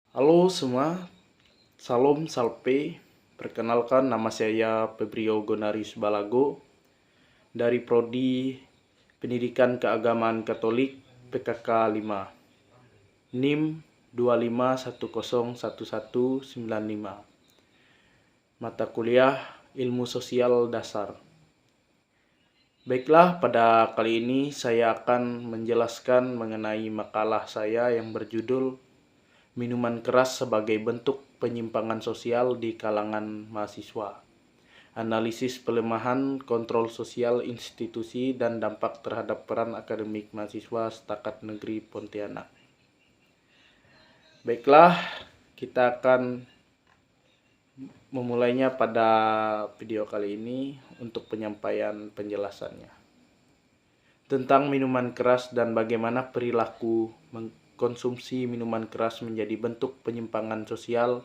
Halo semua, salam salpe. Perkenalkan nama saya Febrio Gonarius Balago dari Prodi Pendidikan Keagamaan Katolik PKK 5, NIM 25101195. Mata kuliah Ilmu Sosial Dasar. Baiklah, pada kali ini saya akan menjelaskan mengenai makalah saya yang berjudul Minuman keras sebagai bentuk penyimpangan sosial di kalangan mahasiswa. Analisis pelemahan kontrol sosial institusi dan dampak terhadap peran akademik mahasiswa Setakat Negeri Pontianak. Baiklah, kita akan memulainya pada video kali ini untuk penyampaian penjelasannya tentang minuman keras dan bagaimana perilaku konsumsi minuman keras menjadi bentuk penyimpangan sosial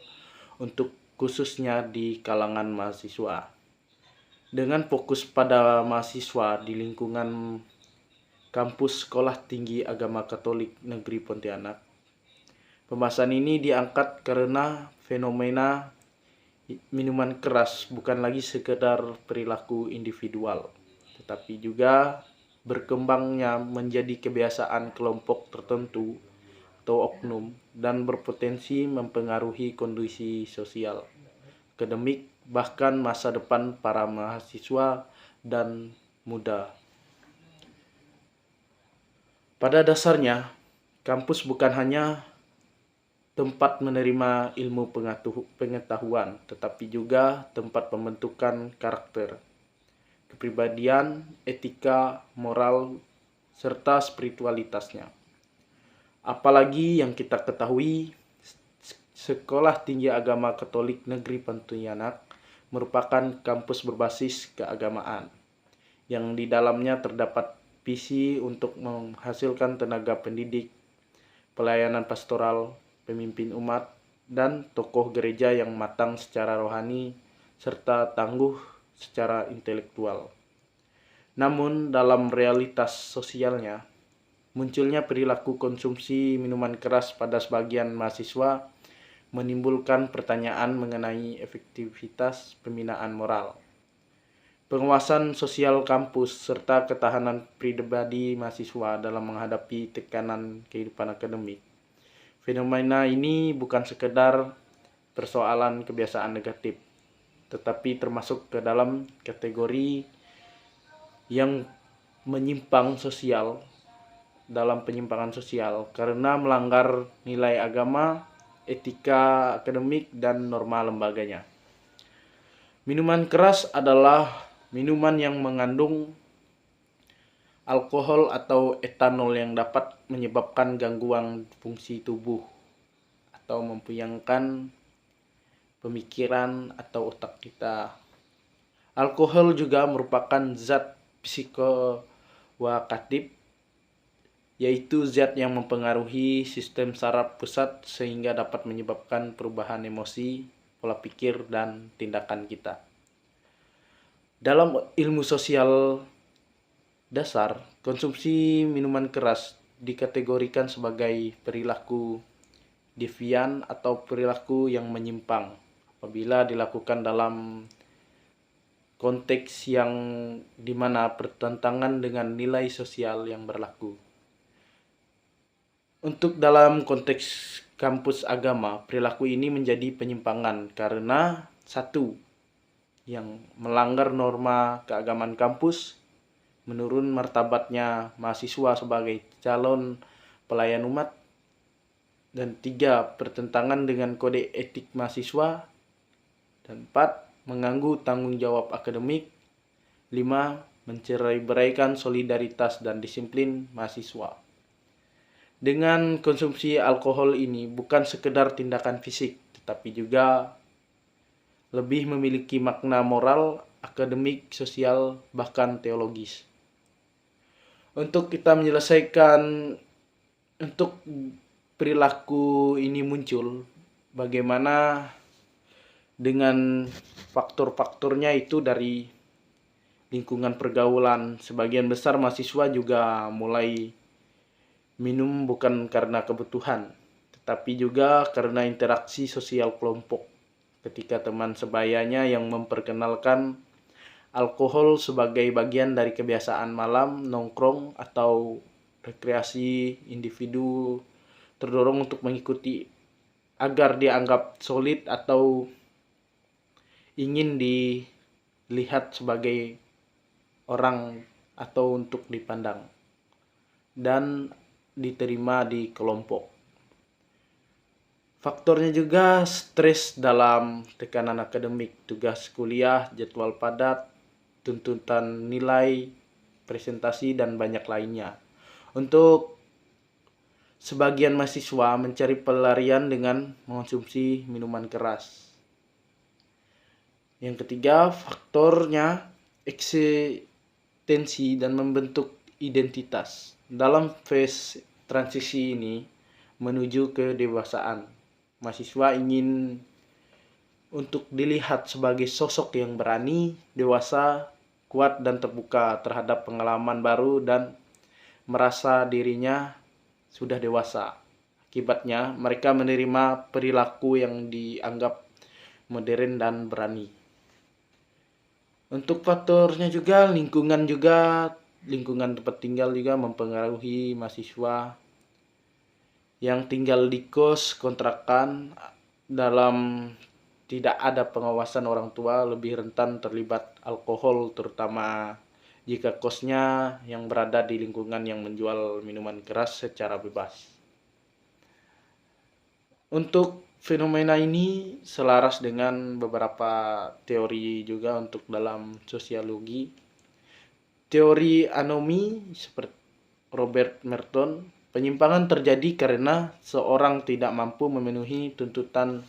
untuk khususnya di kalangan mahasiswa. Dengan fokus pada mahasiswa di lingkungan kampus Sekolah Tinggi Agama Katolik Negeri Pontianak, pembahasan ini diangkat karena fenomena minuman keras bukan lagi sekedar perilaku individual, tetapi juga berkembangnya menjadi kebiasaan kelompok tertentu atau oknum dan berpotensi mempengaruhi kondisi sosial, akademik, bahkan masa depan para mahasiswa dan muda. Pada dasarnya, kampus bukan hanya tempat menerima ilmu pengetahuan, tetapi juga tempat pembentukan karakter, kepribadian, etika, moral, serta spiritualitasnya. Apalagi yang kita ketahui, Sekolah Tinggi Agama Katolik Negeri Pontianak merupakan kampus berbasis keagamaan, yang di dalamnya terdapat visi untuk menghasilkan tenaga pendidik, pelayanan pastoral, pemimpin umat, dan tokoh gereja yang matang secara rohani serta tangguh secara intelektual. Namun dalam realitas sosialnya, munculnya perilaku konsumsi minuman keras pada sebagian mahasiswa menimbulkan pertanyaan mengenai efektivitas pembinaan moral, penguasaan sosial kampus, serta ketahanan pribadi mahasiswa dalam menghadapi tekanan kehidupan akademik. Fenomena ini bukan sekedar persoalan kebiasaan negatif, tetapi termasuk ke dalam kategori yang menyimpang sosial dalam penyimpangan sosial karena melanggar nilai agama, etika akademik, dan norma lembaganya. Minuman keras adalah minuman yang mengandung alkohol atau etanol yang dapat menyebabkan gangguan fungsi tubuh atau mempuyangkan pemikiran atau otak kita. Alkohol juga merupakan zat psikoaktif, yaitu zat yang mempengaruhi sistem saraf pusat sehingga dapat menyebabkan perubahan emosi, pola pikir, dan tindakan kita. Dalam ilmu sosial dasar, konsumsi minuman keras dikategorikan sebagai perilaku devian atau perilaku yang menyimpang apabila dilakukan dalam konteks yang dimana bertentangan dengan nilai sosial yang berlaku. Untuk dalam konteks kampus agama, perilaku ini menjadi penyimpangan karena satu, yang melanggar norma keagamaan kampus, menurun martabatnya mahasiswa sebagai calon pelayan umat, dan 3, bertentangan dengan kode etik mahasiswa, dan 4, mengganggu tanggung jawab akademik, 5, mencerai-beraikan solidaritas dan disiplin mahasiswa. Dengan konsumsi alkohol ini bukan sekedar tindakan fisik, tetapi juga lebih memiliki makna moral, akademik, sosial, bahkan teologis. Untuk kita menyelesaikan untuk perilaku ini muncul, bagaimana dengan faktor-faktornya itu dari lingkungan pergaulan. Sebagian besar mahasiswa juga mulai minum bukan karena kebutuhan, tapi juga karena interaksi sosial kelompok. Ketika teman sebayanya yang memperkenalkan alkohol sebagai bagian dari kebiasaan malam, nongkrong, atau rekreasi, individu terdorong untuk mengikuti agar dianggap solid atau ingin dilihat sebagai orang atau untuk dipandang dan diterima di kelompok. Faktornya juga stres dalam tekanan akademik, tugas kuliah, jadwal padat, tuntutan nilai, presentasi, dan banyak lainnya. Untuk sebagian mahasiswa mencari pelarian dengan mengonsumsi minuman keras. Yang ketiga, faktornya eksistensi dan membentuk identitas. Dalam fase transisi ini menuju kedewasaan, mahasiswa ingin untuk dilihat sebagai sosok yang berani, dewasa, kuat, dan terbuka terhadap pengalaman baru dan merasa dirinya sudah dewasa. Akibatnya, mereka menerima perilaku yang dianggap modern dan berani. Untuk faktornya juga lingkungan tempat tinggal juga mempengaruhi mahasiswa yang tinggal di kos kontrakan dalam tidak ada pengawasan orang tua lebih rentan terlibat alkohol, terutama jika kosnya yang berada di lingkungan yang menjual minuman keras secara bebas. Untuk fenomena ini selaras dengan beberapa teori juga untuk dalam sosiologi. Teori anomi seperti Robert Merton, penyimpangan terjadi karena seorang tidak mampu memenuhi tuntutan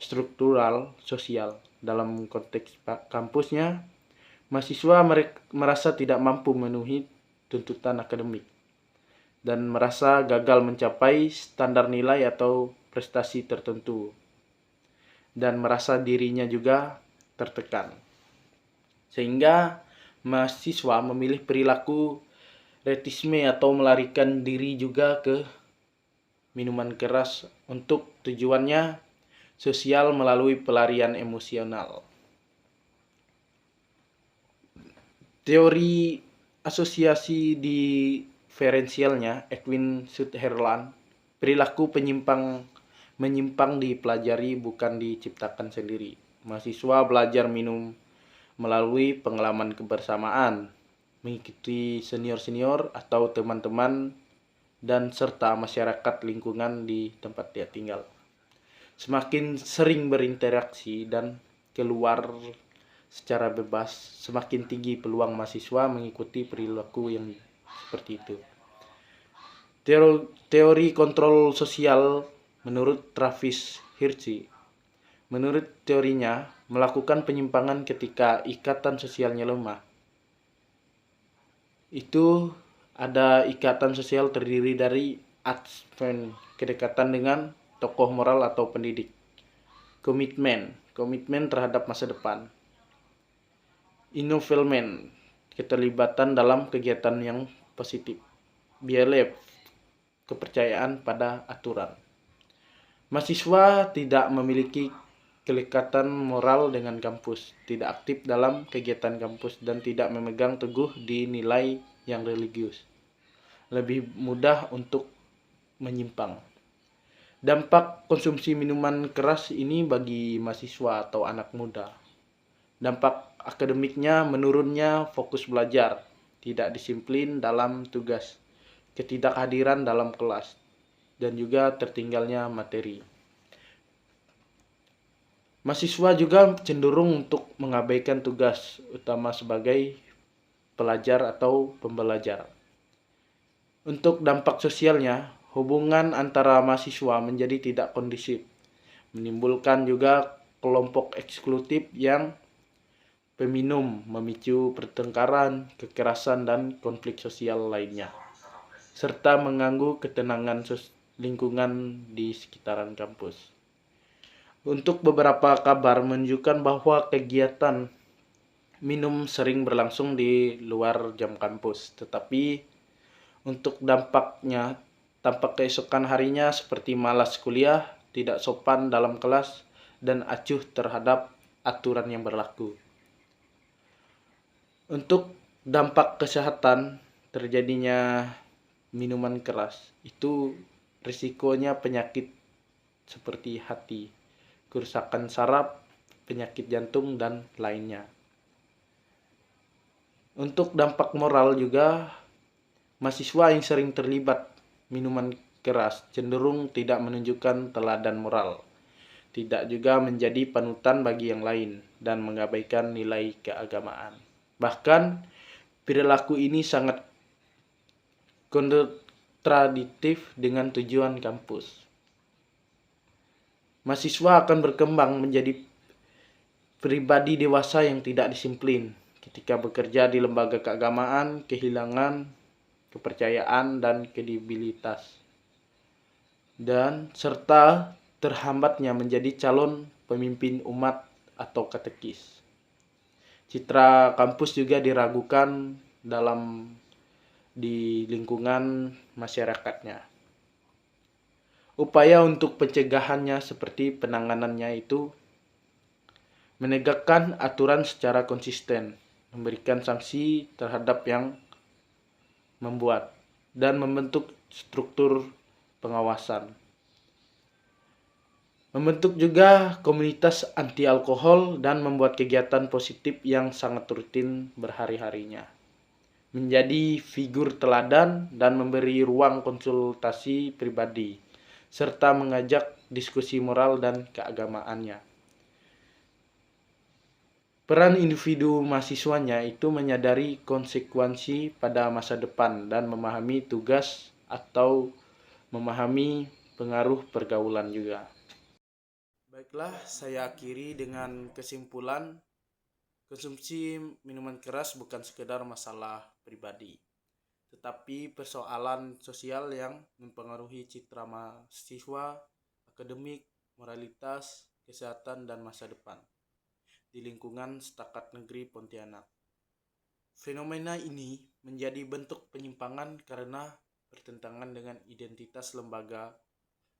struktural sosial. Dalam konteks kampusnya, mahasiswa merasa tidak mampu memenuhi tuntutan akademik dan merasa gagal mencapai standar nilai atau prestasi tertentu dan merasa dirinya juga tertekan. Sehingga mahasiswa memilih perilaku retisme atau melarikan diri juga ke minuman keras untuk tujuannya sosial melalui pelarian emosional. Teori asosiasi diferensialnya Edwin Sutherland, perilaku menyimpang dipelajari bukan diciptakan sendiri. Mahasiswa belajar minum melalui pengalaman kebersamaan, mengikuti senior-senior atau teman-teman dan serta masyarakat lingkungan di tempat dia tinggal. Semakin sering berinteraksi dan keluar secara bebas, semakin tinggi peluang mahasiswa mengikuti perilaku yang seperti itu. Teori kontrol sosial menurut Travis Hirschi. Menurut teorinya, melakukan penyimpangan ketika ikatan sosialnya lemah. Itu ada ikatan sosial terdiri dari attachment, kedekatan dengan tokoh moral atau pendidik. Komitmen terhadap masa depan. Involvement, keterlibatan dalam kegiatan yang positif. Belief, kepercayaan pada aturan. Mahasiswa tidak memiliki kelekatan moral dengan kampus, tidak aktif dalam kegiatan kampus, dan tidak memegang teguh di nilai yang religius. Lebih mudah untuk menyimpang. Dampak konsumsi minuman keras ini bagi mahasiswa atau anak muda. Dampak akademiknya menurunnya fokus belajar, tidak disiplin dalam tugas, ketidakhadiran dalam kelas, dan juga tertinggalnya materi. Mahasiswa juga cenderung untuk mengabaikan tugas utama sebagai pelajar atau pembelajar. Untuk dampak sosialnya, hubungan antara mahasiswa menjadi tidak kondusif, menimbulkan juga kelompok eksklusif yang peminum, memicu pertengkaran, kekerasan, dan konflik sosial lainnya, serta mengganggu ketenangan lingkungan di sekitaran kampus. Untuk beberapa kabar menunjukkan bahwa kegiatan minum sering berlangsung di luar jam kampus, tetapi untuk dampaknya tampak keesokan harinya seperti malas kuliah, tidak sopan dalam kelas, dan acuh terhadap aturan yang berlaku. Untuk dampak kesehatan terjadinya minuman keras, itu risikonya penyakit seperti hati, kerusakan saraf, penyakit jantung, dan lainnya. Untuk dampak moral juga, mahasiswa yang sering terlibat minuman keras cenderung tidak menunjukkan teladan moral, tidak juga menjadi panutan bagi yang lain, dan mengabaikan nilai keagamaan. Bahkan, perilaku ini sangat kontradiktif dengan tujuan kampus. Mahasiswa akan berkembang menjadi pribadi dewasa yang tidak disiplin. Ketika bekerja di lembaga keagamaan, kehilangan kepercayaan dan kredibilitas, dan serta terhambatnya menjadi calon pemimpin umat atau katekis. Citra kampus juga diragukan di lingkungan masyarakatnya. Upaya untuk pencegahannya seperti penanganannya itu menegakkan aturan secara konsisten, memberikan sanksi terhadap yang membuat, dan membentuk struktur pengawasan. Membentuk juga komunitas anti alkohol dan membuat kegiatan positif yang sangat rutin berhari-harinya. Menjadi figur teladan dan memberi ruang konsultasi pribadi, serta mengajak diskusi moral dan keagamaannya. Peran individu mahasiswanya itu menyadari konsekuensi pada masa depan dan memahami tugas atau memahami pengaruh pergaulan juga. Baiklah, saya akhiri dengan kesimpulan, konsumsi minuman keras bukan sekedar masalah pribadi, tetapi persoalan sosial yang mempengaruhi citra mahasiswa, akademik, moralitas, kesehatan, dan masa depan di lingkungan Setakat Negeri Pontianak. Fenomena ini menjadi bentuk penyimpangan karena bertentangan dengan identitas lembaga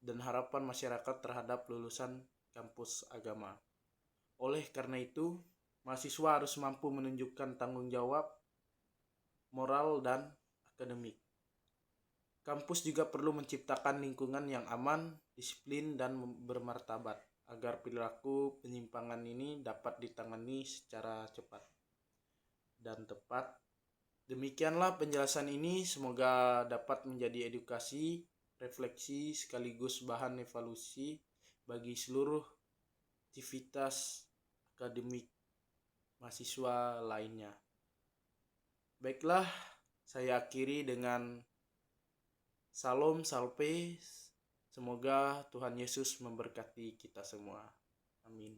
dan harapan masyarakat terhadap lulusan kampus agama. Oleh karena itu, mahasiswa harus mampu menunjukkan tanggung jawab moral dan akademik. Kampus juga perlu menciptakan lingkungan yang aman, disiplin, dan bermartabat agar perilaku penyimpangan ini dapat ditangani secara cepat dan tepat. Demikianlah penjelasan ini, semoga dapat menjadi edukasi, refleksi, sekaligus bahan evaluasi bagi seluruh aktivitas akademik mahasiswa lainnya. Baiklah, saya akhiri dengan Salam Salve. Semoga Tuhan Yesus memberkati kita semua. Amin.